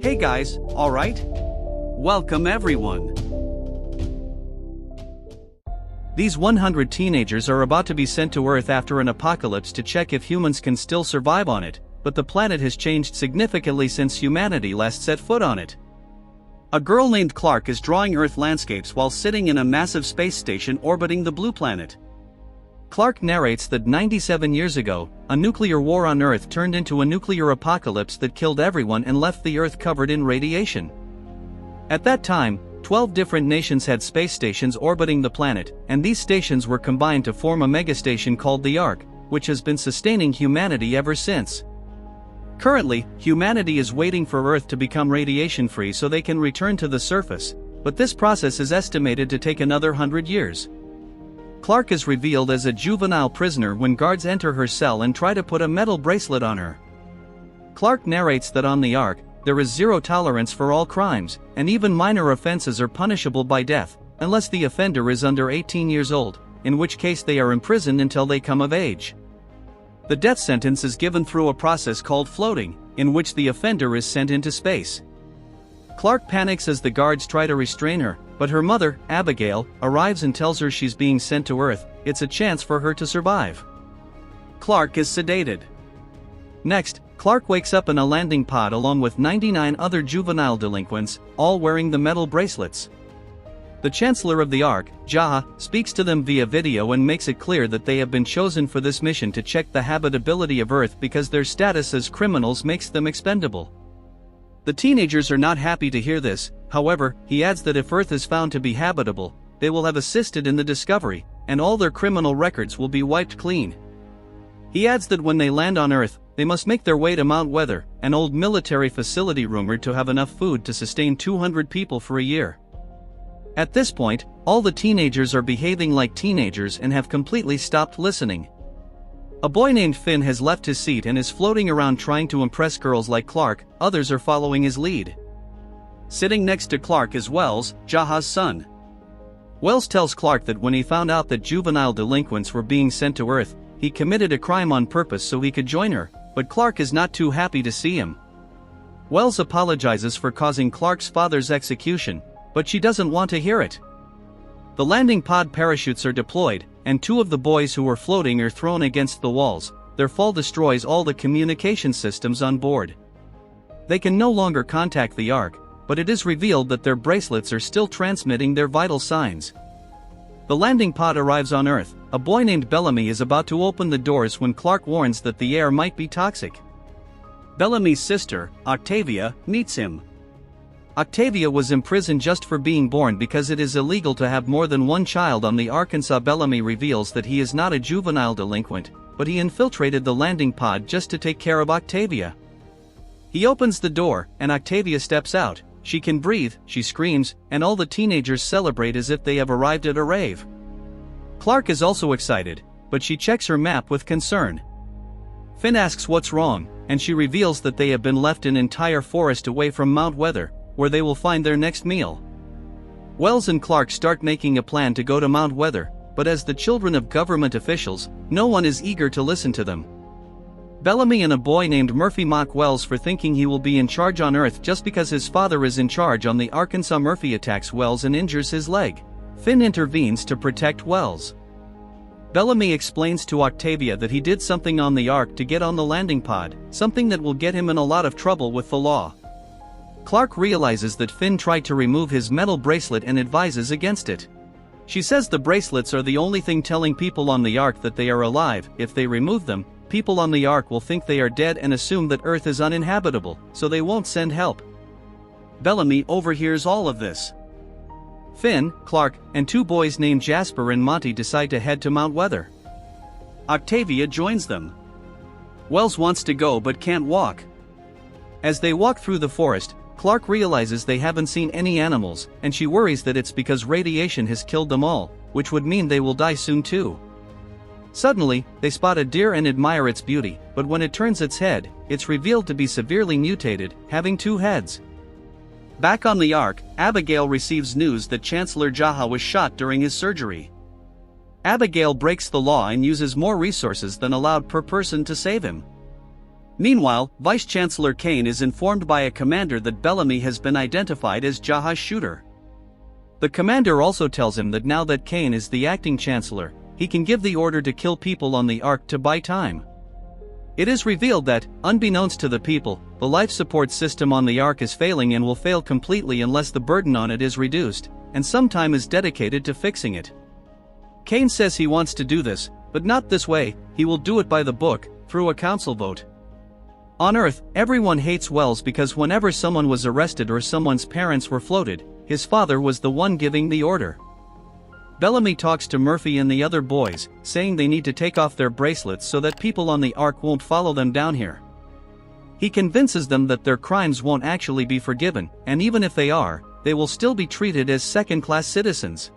Hey guys, alright? Welcome everyone. These 100 teenagers are about to be sent to Earth after an apocalypse to check if humans can still survive on it, but the planet has changed significantly since humanity last set foot on it. A girl named Clark is drawing Earth landscapes while sitting in a massive space station orbiting the blue planet. Clark narrates that 97 years ago, a nuclear war on Earth turned into a nuclear apocalypse that killed everyone and left the Earth covered in radiation. At that time, 12 different nations had space stations orbiting the planet, and these stations were combined to form a megastation called the Ark, which has been sustaining humanity ever since. Currently, humanity is waiting for Earth to become radiation-free so they can return to the surface, but this process is estimated to take another 100 years. Clark is revealed as a juvenile prisoner when guards enter her cell and try to put a metal bracelet on her. Clark narrates that on the Ark, there is zero tolerance for all crimes, and even minor offenses are punishable by death, unless the offender is under 18 years old, in which case they are imprisoned until they come of age. The death sentence is given through a process called floating, in which the offender is sent into space. Clark panics as the guards try to restrain her, but her mother, Abigail, arrives and tells her she's being sent to Earth. It's a chance for her to survive. Clark is sedated. Next, Clark wakes up in a landing pod along with 99 other juvenile delinquents, all wearing the metal bracelets. The Chancellor of the Ark, Jaha, speaks to them via video and makes it clear that they have been chosen for this mission to check the habitability of Earth because their status as criminals makes them expendable. The teenagers are not happy to hear this. However, he adds that if Earth is found to be habitable, they will have assisted in the discovery, and all their criminal records will be wiped clean. He adds that when they land on Earth, they must make their way to Mount Weather, an old military facility rumored to have enough food to sustain 200 people for a year. At this point, all the teenagers are behaving like teenagers and have completely stopped listening. A boy named Finn has left his seat and is floating around trying to impress girls like Clark. Others are following his lead. Sitting next to Clark is Wells, Jaha's son. Wells tells Clark that when he found out that juvenile delinquents were being sent to Earth, he committed a crime on purpose so he could join her, but Clark is not too happy to see him. Wells apologizes for causing Clark's father's execution, but she doesn't want to hear it. The landing pod parachutes are deployed, and two of the boys who were floating are thrown against the walls. Their fall destroys all the communication systems on board. They can no longer contact the Ark, but it is revealed that their bracelets are still transmitting their vital signs. The landing pod arrives on Earth. A boy named Bellamy is about to open the doors when Clark warns that the air might be toxic. Bellamy's sister, Octavia, meets him. Octavia was imprisoned just for being born because it is illegal to have more than one child on the Arkansas. Bellamy reveals that he is not a juvenile delinquent, but he infiltrated the landing pod just to take care of Octavia. He opens the door, and Octavia steps out. She can breathe, she screams, and all the teenagers celebrate as if they have arrived at a rave. Clark is also excited, but she checks her map with concern. Finn asks what's wrong, and she reveals that they have been left an entire forest away from Mount Weather, where they will find their next meal. Wells and Clark start making a plan to go to Mount Weather, but as the children of government officials, no one is eager to listen to them. Bellamy and a boy named Murphy mock Wells for thinking he will be in charge on Earth just because his father is in charge on the Arkansas. Murphy attacks Wells and injures his leg. Finn intervenes to protect Wells. Bellamy explains to Octavia that he did something on the Ark to get on the landing pod, something that will get him in a lot of trouble with the law. Clark realizes that Finn tried to remove his metal bracelet and advises against it. She says the bracelets are the only thing telling people on the Ark that they are alive. If they remove them, people on the Ark will think they are dead and assume that Earth is uninhabitable, so they won't send help. Bellamy overhears all of this. Finn, Clark, and two boys named Jasper and Monty decide to head to Mount Weather. Octavia joins them. Wells wants to go but can't walk. As they walk through the forest, Clark realizes they haven't seen any animals, and she worries that it's because radiation has killed them all, which would mean they will die soon too. Suddenly, they spot a deer and admire its beauty, but when it turns its head, it's revealed to be severely mutated, having two heads. Back on the Ark, Abigail receives news that Chancellor Jaha was shot during his surgery. Abigail breaks the law and uses more resources than allowed per person to save him. Meanwhile, Vice-Chancellor Kane is informed by a commander that Bellamy has been identified as Jaha's shooter. The commander also tells him that now that Kane is the acting chancellor, he can give the order to kill people on the Ark to buy time. It is revealed that, unbeknownst to the people, the life support system on the Ark is failing and will fail completely unless the burden on it is reduced, and some time is dedicated to fixing it. Kane says he wants to do this, but not this way. He will do it by the book, through a council vote. On Earth, everyone hates Wells because whenever someone was arrested or someone's parents were floated, his father was the one giving the order. Bellamy talks to Murphy and the other boys, saying they need to take off their bracelets so that people on the Ark won't follow them down here. He convinces them that their crimes won't actually be forgiven, and even if they are, they will still be treated as second-class citizens.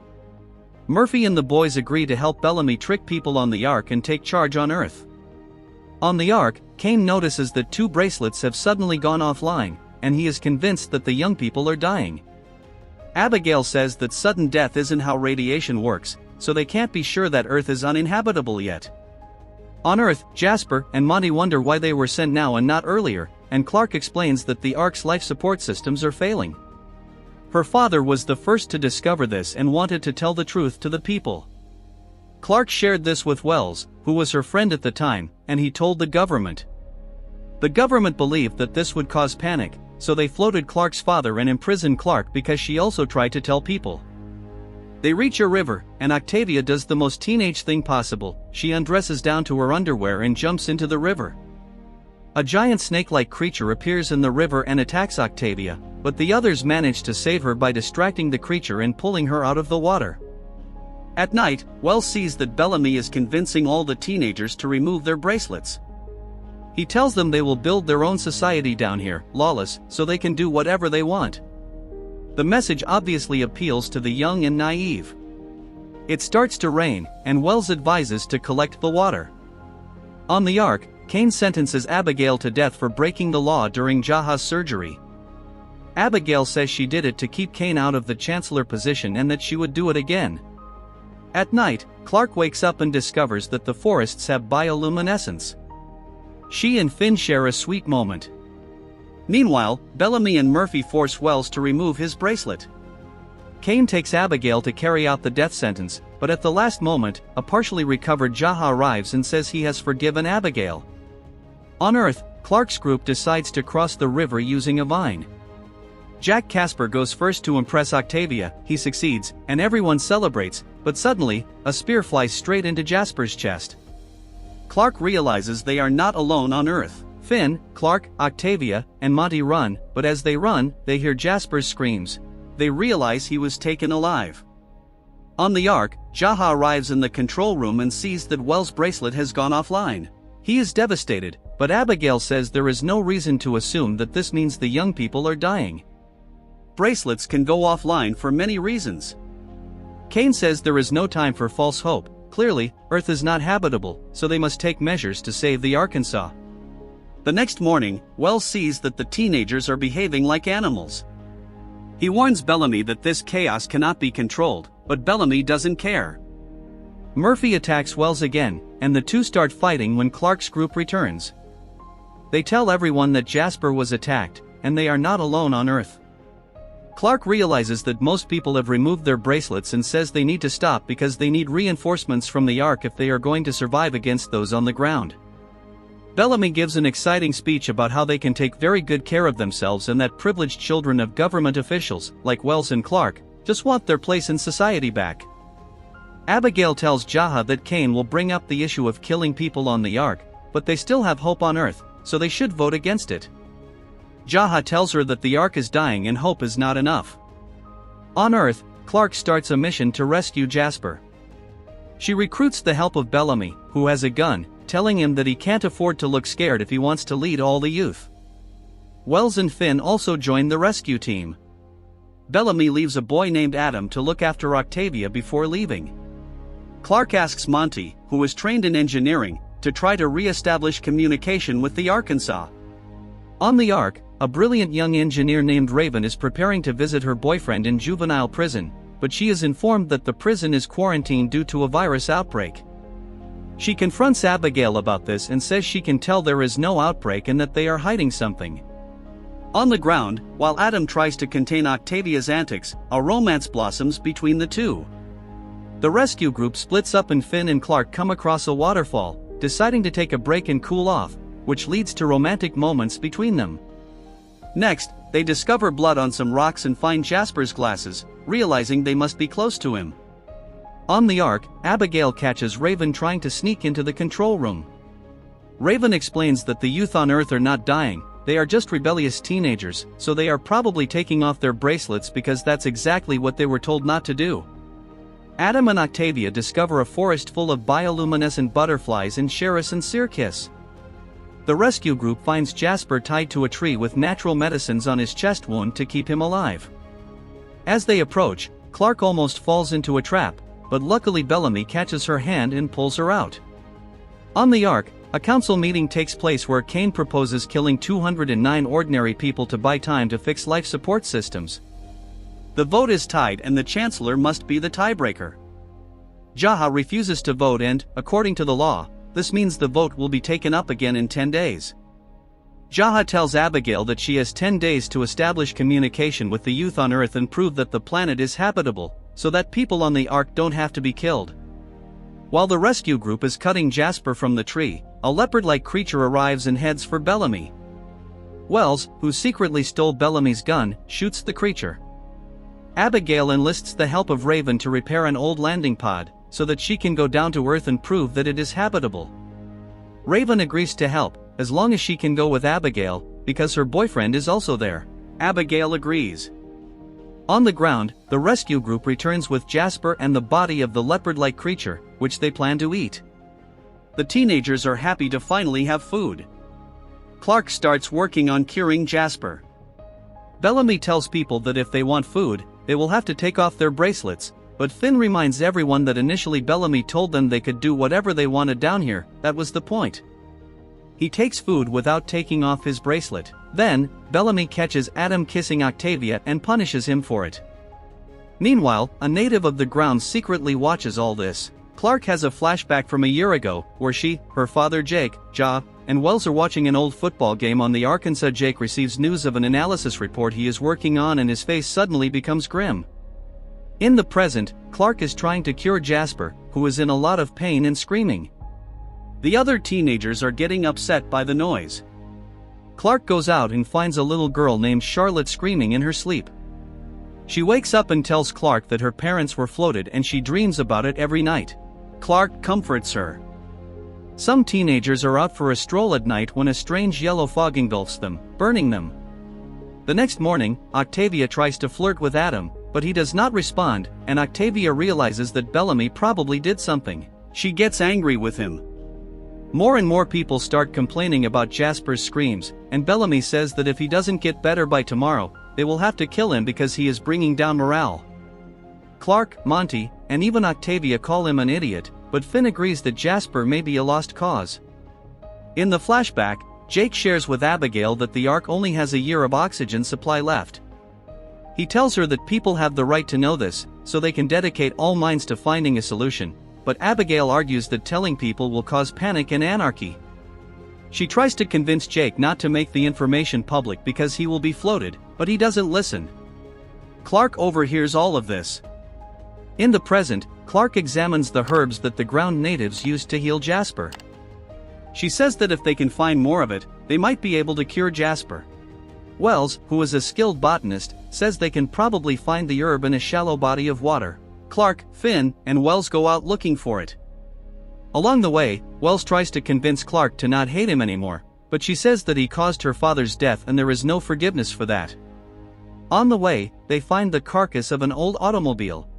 Murphy and the boys agree to help Bellamy trick people on the Ark and take charge on Earth. On the Ark, Kane notices that 2 bracelets have suddenly gone offline, and he is convinced that the young people are dying. Abigail says that sudden death isn't how radiation works, so they can't be sure that Earth is uninhabitable yet. On Earth, Jasper and Monty wonder why they were sent now and not earlier, and Clark explains that the Ark's life support systems are failing. Her father was the first to discover this and wanted to tell the truth to the people. Clark shared this with Wells, who was her friend at the time, and he told the government. The government believed that this would cause panic, so they floated Clark's father and imprisoned Clark because she also tried to tell people. They reach a river, and Octavia does the most teenage thing possible. She undresses down to her underwear and jumps into the river. A giant snake-like creature appears in the river and attacks Octavia, but the others manage to save her by distracting the creature and pulling her out of the water. At night, Wells sees that Bellamy is convincing all the teenagers to remove their bracelets. He tells them they will build their own society down here, lawless, so they can do whatever they want. The message obviously appeals to the young and naive. It starts to rain, and Wells advises to collect the water. On the Ark, Kane sentences Abigail to death for breaking the law during Jaha's surgery. Abigail says she did it to keep Kane out of the chancellor position and that she would do it again. At night, Clark wakes up and discovers that the forests have bioluminescence. She and Finn share a sweet moment. Meanwhile, Bellamy and Murphy force Wells to remove his bracelet. Kane takes Abigail to carry out the death sentence, but at the last moment, a partially recovered Jaha arrives and says he has forgiven Abigail. On Earth, Clark's group decides to cross the river using a vine. Jack Casper goes first to impress Octavia. He succeeds, and everyone celebrates, but suddenly, a spear flies straight into Jasper's chest. Clark realizes they are not alone on Earth. Finn, Clark, Octavia, and Monty run, but as they run, they hear Jasper's screams. They realize he was taken alive. On the Ark, Jaha arrives in the control room and sees that Wells' bracelet has gone offline. He is devastated, but Abigail says there is no reason to assume that this means the young people are dying. Bracelets can go offline for many reasons. Kane says there is no time for false hope. Clearly, Earth is not habitable, so they must take measures to save the Arkansas. The next morning, Wells sees that the teenagers are behaving like animals. He warns Bellamy that this chaos cannot be controlled, but Bellamy doesn't care. Murphy attacks Wells again, and the two start fighting when Clark's group returns. They tell everyone that Jasper was attacked, and they are not alone on Earth. Clark realizes that most people have removed their bracelets and says they need to stop because they need reinforcements from the Ark if they are going to survive against those on the ground. Bellamy gives an exciting speech about how they can take very good care of themselves and that privileged children of government officials, like Wells and Clark, just want their place in society back. Abigail tells Jaha that Kane will bring up the issue of killing people on the Ark, but they still have hope on Earth, so they should vote against it. Jaha tells her that the Ark is dying and hope is not enough. On Earth, Clark starts a mission to rescue Jasper. She recruits the help of Bellamy, who has a gun, telling him that he can't afford to look scared if he wants to lead all the youth. Wells and Finn also join the rescue team. Bellamy leaves a boy named Adam to look after Octavia before leaving. Clark asks Monty, who is trained in engineering, to try to re-establish communication with the Arkansas. On the Ark, a brilliant young engineer named Raven is preparing to visit her boyfriend in juvenile prison, but she is informed that the prison is quarantined due to a virus outbreak. She confronts Abigail about this and says she can tell there is no outbreak and that they are hiding something. On the ground, while Adam tries to contain Octavia's antics, a romance blossoms between the two. The rescue group splits up and Finn and Clark come across a waterfall, deciding to take a break and cool off, which leads to romantic moments between them. Next, they discover blood on some rocks and find Jasper's glasses, realizing they must be close to him. On the Ark, Abigail catches Raven trying to sneak into the control room. Raven explains that the youth on Earth are not dying, they are just rebellious teenagers, so they are probably taking off their bracelets because that's exactly what they were told not to do. Adam and Octavia discover a forest full of bioluminescent butterflies and share a sincere kiss. The rescue group finds Jasper tied to a tree with natural medicines on his chest wound to keep him alive. As they approach, Clark almost falls into a trap, but luckily Bellamy catches her hand and pulls her out. On the Ark, a council meeting takes place where Kane proposes killing 209 ordinary people to buy time to fix life support systems. The vote is tied and the Chancellor must be the tiebreaker. Jaha refuses to vote and, according to the law, this means the vote will be taken up again in 10 days. Jaha tells Abigail that she has 10 days to establish communication with the youth on Earth and prove that the planet is habitable, so that people on the Ark don't have to be killed. While the rescue group is cutting Jasper from the tree, a leopard-like creature arrives and heads for Bellamy. Wells, who secretly stole Bellamy's gun, shoots the creature. Abigail enlists the help of Raven to repair an old landing pod, so that she can go down to Earth and prove that it is habitable. Raven agrees to help, as long as she can go with Abigail, because her boyfriend is also there. Abigail agrees. On the ground, the rescue group returns with Jasper and the body of the leopard-like creature, which they plan to eat. The teenagers are happy to finally have food. Clark starts working on curing Jasper. Bellamy tells people that if they want food, they will have to take off their bracelets, but Finn reminds everyone that initially Bellamy told them they could do whatever they wanted down here, that was the point. He takes food without taking off his bracelet. Then, Bellamy catches Adam kissing Octavia and punishes him for it. Meanwhile, a native of the ground secretly watches all this. Clark has a flashback from a year ago, where she, her father Jake, Ja, and Wells are watching an old football game on the Arkansas. Jake receives news of an analysis report he is working on and his face suddenly becomes grim. In the present, Clark is trying to cure Jasper, who is in a lot of pain and screaming. The other teenagers are getting upset by the noise. Clark goes out and finds a little girl named Charlotte screaming in her sleep. She wakes up and tells Clark that her parents were floated and she dreams about it every night. Clark comforts her. Some teenagers are out for a stroll at night when a strange yellow fog engulfs them, burning them. The next morning, Octavia tries to flirt with Adam, but he does not respond, and Octavia realizes that Bellamy probably did something. She gets angry with him. More and more people start complaining about Jasper's screams, and Bellamy says that if he doesn't get better by tomorrow, they will have to kill him because he is bringing down morale. Clark, Monty, and even Octavia call him an idiot, but Finn agrees that Jasper may be a lost cause. In the flashback, Jake shares with Abigail that the Ark only has a year of oxygen supply left. He tells her that people have the right to know this, so they can dedicate all minds to finding a solution, but Abigail argues that telling people will cause panic and anarchy. She tries to convince Jake not to make the information public because he will be floated, but he doesn't listen. Clark overhears all of this. In the present, Clark examines the herbs that the ground natives used to heal Jasper. She says that if they can find more of it, they might be able to cure Jasper. Wells, who is a skilled botanist, says they can probably find the herb in a shallow body of water. Clark, Finn, and Wells go out looking for it. Along the way, Wells tries to convince Clark to not hate him anymore, but she says that he caused her father's death and there is no forgiveness for that. On the way, they find the carcass of an old automobile.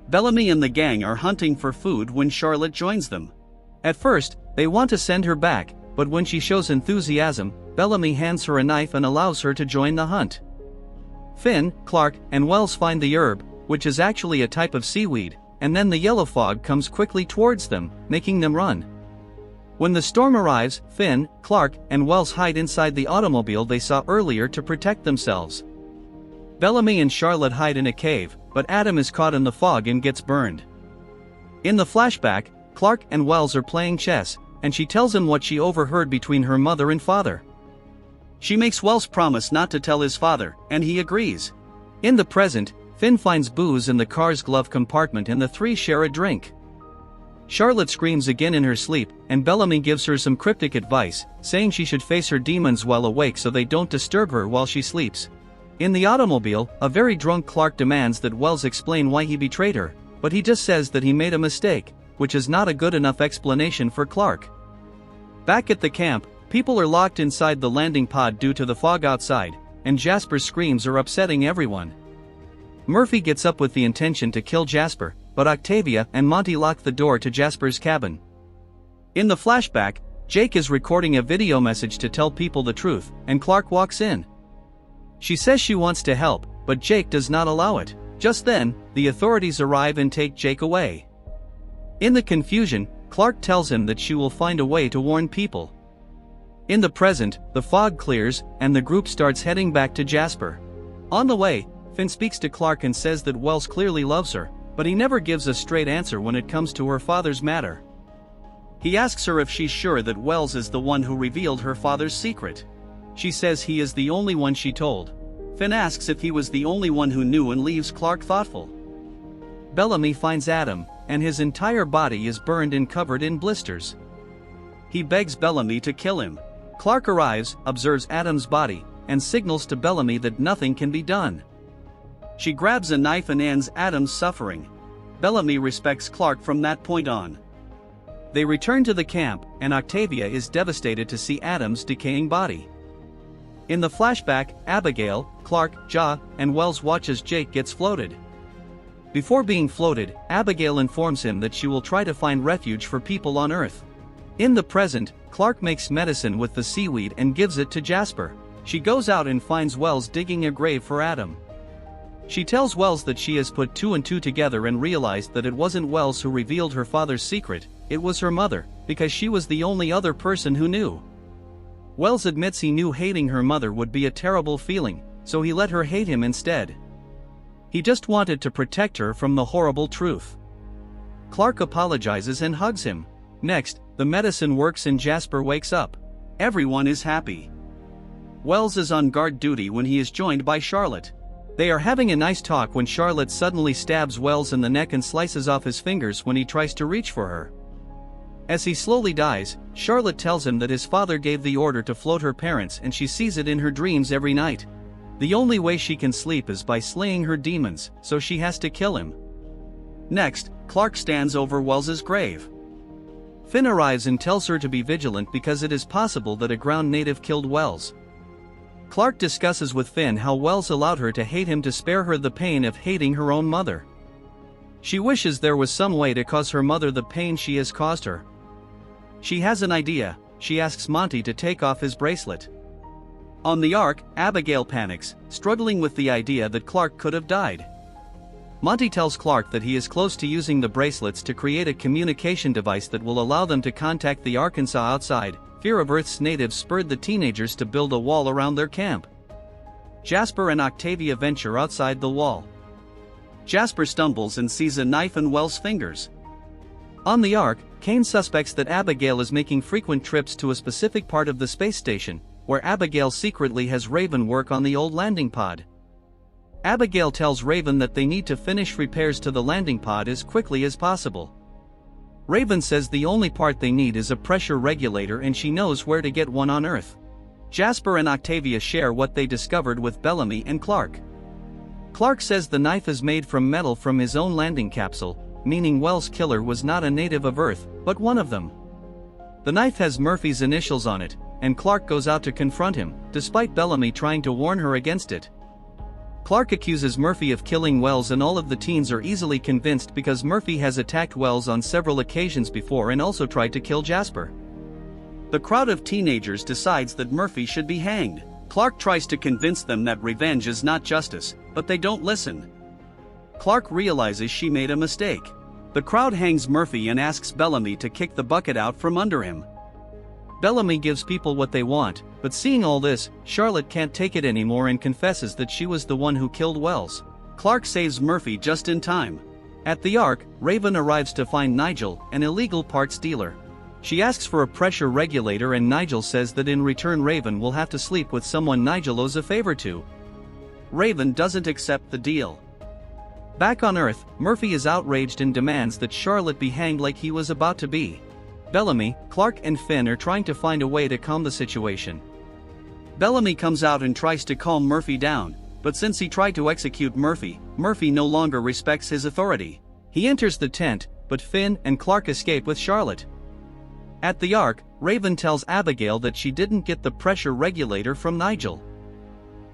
Bellamy and the gang are hunting for food when Charlotte joins them. At first, they want to send her back, but when she shows enthusiasm, Bellamy hands her a knife and allows her to join the hunt. Finn, Clark, and Wells find the herb, which is actually a type of seaweed, and then the yellow fog comes quickly towards them, making them run. When the storm arrives, Finn, Clark, and Wells hide inside the automobile they saw earlier to protect themselves. Bellamy and Charlotte hide in a cave, but Adam is caught in the fog and gets burned. In the flashback, Clark and Wells are playing chess, and she tells him what she overheard between her mother and father. She makes Wells promise not to tell his father, and he agrees. In the present, Finn finds booze in the car's glove compartment and the three share a drink. Charlotte screams again in her sleep, and Bellamy gives her some cryptic advice, saying she should face her demons while awake so they don't disturb her while she sleeps. In the automobile, a very drunk Clark demands that Wells explain why he betrayed her, but he just says that he made a mistake, which is not a good enough explanation for Clark. Back at the camp, people are locked inside the landing pod due to the fog outside, and Jasper's screams are upsetting everyone. Murphy gets up with the intention to kill Jasper, but Octavia and Monty lock the door to Jasper's cabin. In the flashback, Jake is recording a video message to tell people the truth, and Clark walks in. She says she wants to help, but Jake does not allow it. Just then, the authorities arrive and take Jake away. In the confusion, Clark tells him that she will find a way to warn people. In the present, the fog clears, and the group starts heading back to Jasper. On the way, Finn speaks to Clark and says that Wells clearly loves her, but he never gives a straight answer when it comes to her father's matter. He asks her if she's sure that Wells is the one who revealed her father's secret. She says he is the only one she told. Finn asks if he was the only one who knew and leaves Clark thoughtful. Bellamy finds Adam, and his entire body is burned and covered in blisters. He begs Bellamy to kill him. Clark arrives, observes Adam's body, and signals to Bellamy that nothing can be done. She grabs a knife and ends Adam's suffering. Bellamy respects Clark from that point on. They return to the camp, and Octavia is devastated to see Adam's decaying body. In the flashback, Abigail, Clark, Ja, and Wells watch as Jake gets floated. Before being floated, Abigail informs him that she will try to find refuge for people on Earth. In the present, Clark makes medicine with the seaweed and gives it to Jasper. She goes out and finds Wells digging a grave for Adam. She tells Wells that she has put two and two together and realized that it wasn't Wells who revealed her father's secret, it was her mother, because she was the only other person who knew. Wells admits he knew hating her mother would be a terrible feeling, so he let her hate him instead. He just wanted to protect her from the horrible truth. Clark apologizes and hugs him. Next, the medicine works and Jasper wakes up. Everyone is happy. Wells is on guard duty when he is joined by Charlotte. They are having a nice talk when Charlotte suddenly stabs Wells in the neck and slices off his fingers when he tries to reach for her. As he slowly dies, Charlotte tells him that his father gave the order to float her parents and she sees it in her dreams every night. The only way she can sleep is by slaying her demons, so she has to kill him. Next, Clark stands over Wells's grave. Finn arrives and tells her to be vigilant because it is possible that a ground native killed Wells. Clark discusses with Finn how Wells allowed her to hate him to spare her the pain of hating her own mother. She wishes there was some way to cause her mother the pain she has caused her. She has an idea. She asks Monty to take off his bracelet. On the Ark, Abigail panics, struggling with the idea that Clark could have died. Monty tells Clark that he is close to using the bracelets to create a communication device that will allow them to contact the Arkansas outside. Fear of Earth's natives spurred the teenagers to build a wall around their camp. Jasper and Octavia venture outside the wall. Jasper stumbles and sees a knife in Wells' fingers. On the Ark, Kane suspects that Abigail is making frequent trips to a specific part of the space station, where Abigail secretly has Raven work on the old landing pod. Abigail tells Raven that they need to finish repairs to the landing pod as quickly as possible. Raven says the only part they need is a pressure regulator and she knows where to get one on Earth. Jasper and Octavia share what they discovered with Bellamy and Clark. Clark says the knife is made from metal from his own landing capsule, meaning Wells' killer was not a native of Earth, but one of them. The knife has Murphy's initials on it, and Clark goes out to confront him, despite Bellamy trying to warn her against it. Clark accuses Murphy of killing Wells and all of the teens are easily convinced because Murphy has attacked Wells on several occasions before and also tried to kill Jasper. The crowd of teenagers decides that Murphy should be hanged. Clark tries to convince them that revenge is not justice, but they don't listen. Clark realizes she made a mistake. The crowd hangs Murphy and asks Bellamy to kick the bucket out from under him. Bellamy gives people what they want, but seeing all this, Charlotte can't take it anymore and confesses that she was the one who killed Wells. Clark saves Murphy just in time. At the Ark, Raven arrives to find Nigel, an illegal parts dealer. She asks for a pressure regulator and Nigel says that in return Raven will have to sleep with someone Nigel owes a favor to. Raven doesn't accept the deal. Back on Earth, Murphy is outraged and demands that Charlotte be hanged like he was about to be. Bellamy, Clark and Finn are trying to find a way to calm the situation. Bellamy comes out and tries to calm Murphy down, but since he tried to execute Murphy, Murphy no longer respects his authority. He enters the tent, but Finn and Clark escape with Charlotte. At the Ark, Raven tells Abigail that she didn't get the pressure regulator from Nigel.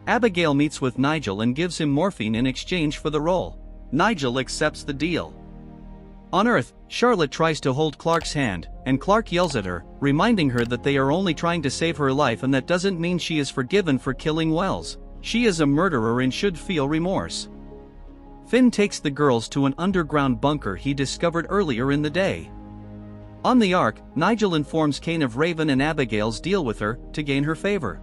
Abigail meets with Nigel and gives him morphine in exchange for the role. Nigel accepts the deal. On Earth, Charlotte tries to hold Clark's hand, and Clark yells at her, reminding her that they are only trying to save her life and that doesn't mean she is forgiven for killing Wells. She is a murderer and should feel remorse. Finn takes the girls to an underground bunker he discovered earlier in the day. On the Ark, Nigel informs Kane of Raven and Abigail's deal with her, to gain her favor.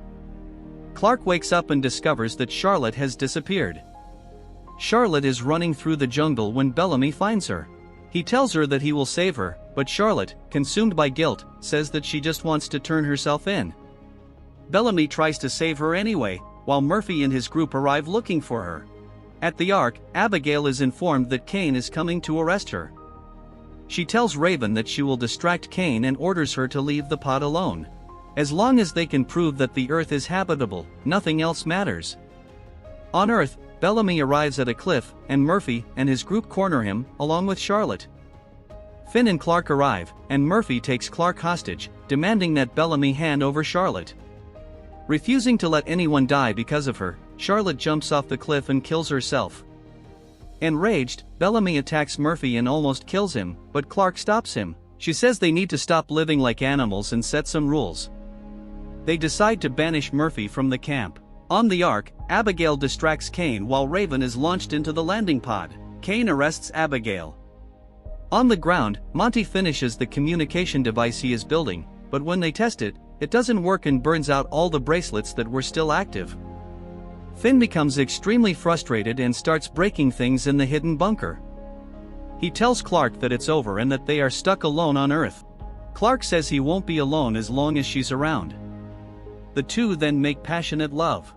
Clark wakes up and discovers that Charlotte has disappeared. Charlotte is running through the jungle when Bellamy finds her. He tells her that he will save her, but Charlotte, consumed by guilt, says that she just wants to turn herself in. Bellamy tries to save her anyway, while Murphy and his group arrive looking for her. At the Ark, Abigail is informed that Kane is coming to arrest her. She tells Raven that she will distract Kane and orders her to leave the pod alone. As long as they can prove that the Earth is habitable, nothing else matters. On Earth, Bellamy arrives at a cliff, and Murphy and his group corner him, along with Charlotte. Finn and Clark arrive, and Murphy takes Clark hostage, demanding that Bellamy hand over Charlotte. Refusing to let anyone die because of her, Charlotte jumps off the cliff and kills herself. Enraged, Bellamy attacks Murphy and almost kills him, but Clark stops him. She says they need to stop living like animals and set some rules. They decide to banish Murphy from the camp. On the Ark, Abigail distracts Kane while Raven is launched into the landing pod. Kane arrests Abigail. On the ground, Monty finishes the communication device he is building, but when they test it, it doesn't work and burns out all the bracelets that were still active. Finn becomes extremely frustrated and starts breaking things in the hidden bunker. He tells Clark that it's over and that they are stuck alone on Earth. Clark says he won't be alone as long as she's around. The two then make passionate love.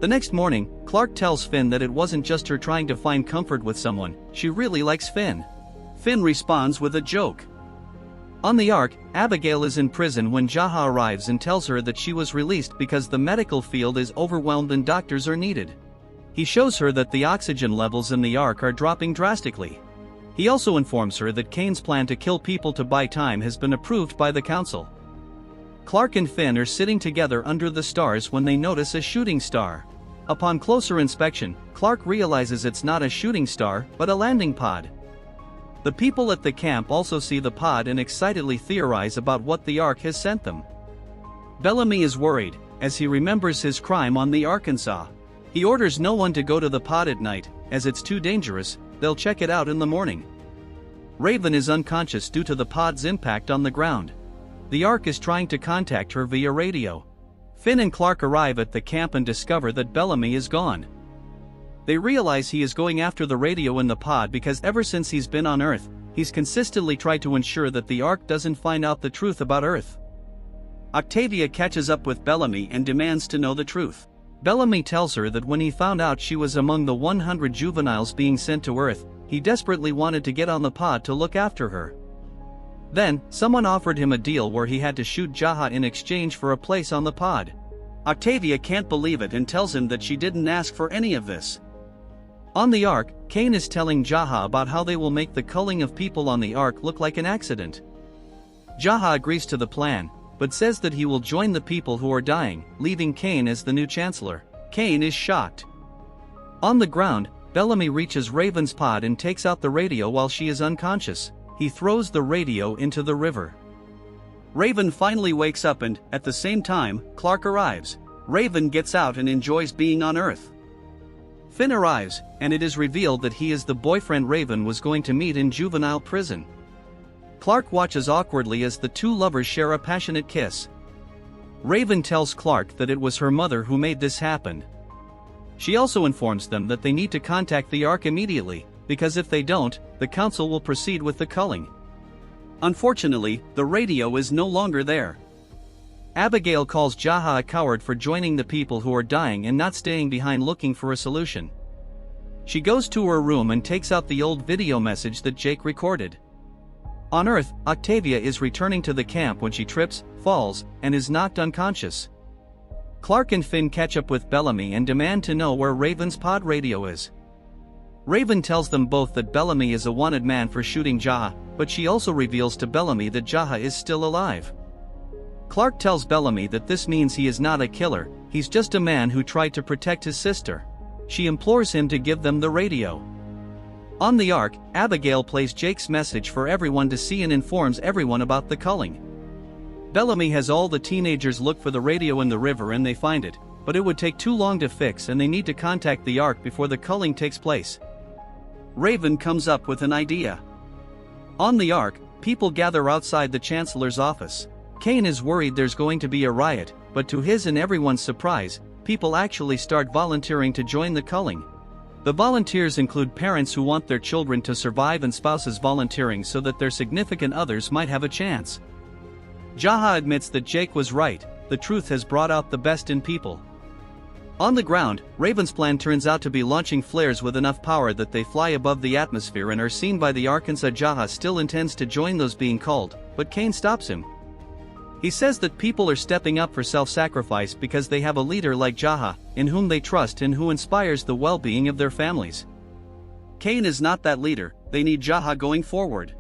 The next morning, Clark tells Finn that it wasn't just her trying to find comfort with someone, she really likes Finn. Finn responds with a joke. On the Ark, Abigail is in prison when Jaha arrives and tells her that she was released because the medical field is overwhelmed and doctors are needed. He shows her that the oxygen levels in the Ark are dropping drastically. He also informs her that Kane's plan to kill people to buy time has been approved by the council. Clark and Finn are sitting together under the stars when they notice a shooting star. Upon closer inspection, Clark realizes it's not a shooting star, but a landing pod. The people at the camp also see the pod and excitedly theorize about what the Ark has sent them. Bellamy is worried, as he remembers his crime on the Arkansas. He orders no one to go to the pod at night, as it's too dangerous, they'll check it out in the morning. Raven is unconscious due to the pod's impact on the ground. The Ark is trying to contact her via radio. Finn and Clark arrive at the camp and discover that Bellamy is gone. They realize he is going after the radio in the pod because ever since he's been on Earth, he's consistently tried to ensure that the Ark doesn't find out the truth about Earth. Octavia catches up with Bellamy and demands to know the truth. Bellamy tells her that when he found out she was among the 100 juveniles being sent to Earth, he desperately wanted to get on the pod to look after her. Then, someone offered him a deal where he had to shoot Jaha in exchange for a place on the pod. Octavia can't believe it and tells him that she didn't ask for any of this. On the Ark, Kane is telling Jaha about how they will make the culling of people on the Ark look like an accident. Jaha agrees to the plan, but says that he will join the people who are dying, leaving Kane as the new chancellor. Kane is shocked. On the ground, Bellamy reaches Raven's pod and takes out the radio while she is unconscious. He throws the radio into the river. Raven finally wakes up and, at the same time, Clark arrives. Raven gets out and enjoys being on Earth. Finn arrives, and it is revealed that he is the boyfriend Raven was going to meet in juvenile prison. Clark watches awkwardly as the two lovers share a passionate kiss. Raven tells Clark that it was her mother who made this happen. She also informs them that they need to contact the Ark immediately, because if they don't, the council will proceed with the culling. Unfortunately, the radio is no longer there. Abigail calls Jaha a coward for joining the people who are dying and not staying behind looking for a solution. She goes to her room and takes out the old video message that Jake recorded. On Earth, Octavia is returning to the camp when she trips, falls, and is knocked unconscious. Clark and Finn catch up with Bellamy and demand to know where Raven's pod radio is. Raven tells them both that Bellamy is a wanted man for shooting Jaha, but she also reveals to Bellamy that Jaha is still alive. Clark tells Bellamy that this means he is not a killer, he's just a man who tried to protect his sister. She implores him to give them the radio. On the Ark, Abigail plays Jake's message for everyone to see and informs everyone about the culling. Bellamy has all the teenagers look for the radio in the river and they find it, but it would take too long to fix and they need to contact the Ark before the culling takes place. Raven comes up with an idea. On the Ark, people gather outside the Chancellor's office. Kane is worried there's going to be a riot, but to his and everyone's surprise, people actually start volunteering to join the culling. The volunteers include parents who want their children to survive and spouses volunteering so that their significant others might have a chance. Jaha admits that Jake was right, the truth has brought out the best in people. On the ground, Raven's plan turns out to be launching flares with enough power that they fly above the atmosphere and are seen by the Arkansas. Jaha still intends to join those being called, but Kane stops him. He says that people are stepping up for self-sacrifice because they have a leader like Jaha, in whom they trust and who inspires the well-being of their families. Kane is not that leader, they need Jaha going forward.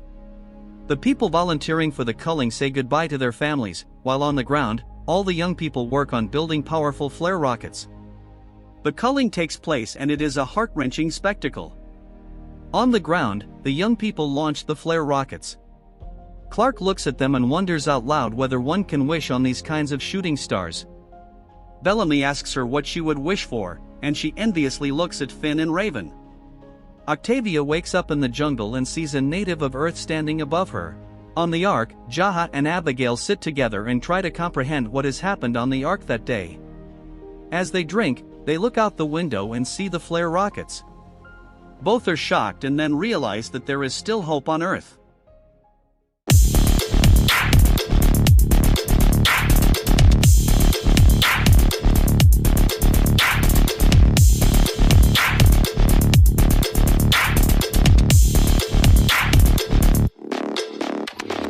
The people volunteering for the culling say goodbye to their families, while on the ground, all the young people work on building powerful flare rockets. The culling takes place and it is a heart-wrenching spectacle. On the ground, the young people launch the flare rockets. Clark looks at them and wonders out loud whether one can wish on these kinds of shooting stars. Bellamy asks her what she would wish for, and she enviously looks at Finn and Raven. Octavia wakes up in the jungle and sees a native of Earth standing above her. On the Ark, Jaha and Abigail sit together and try to comprehend what has happened on the Ark that day. As they drink, they look out the window and see the flare rockets. Both are shocked and then realize that there is still hope on Earth.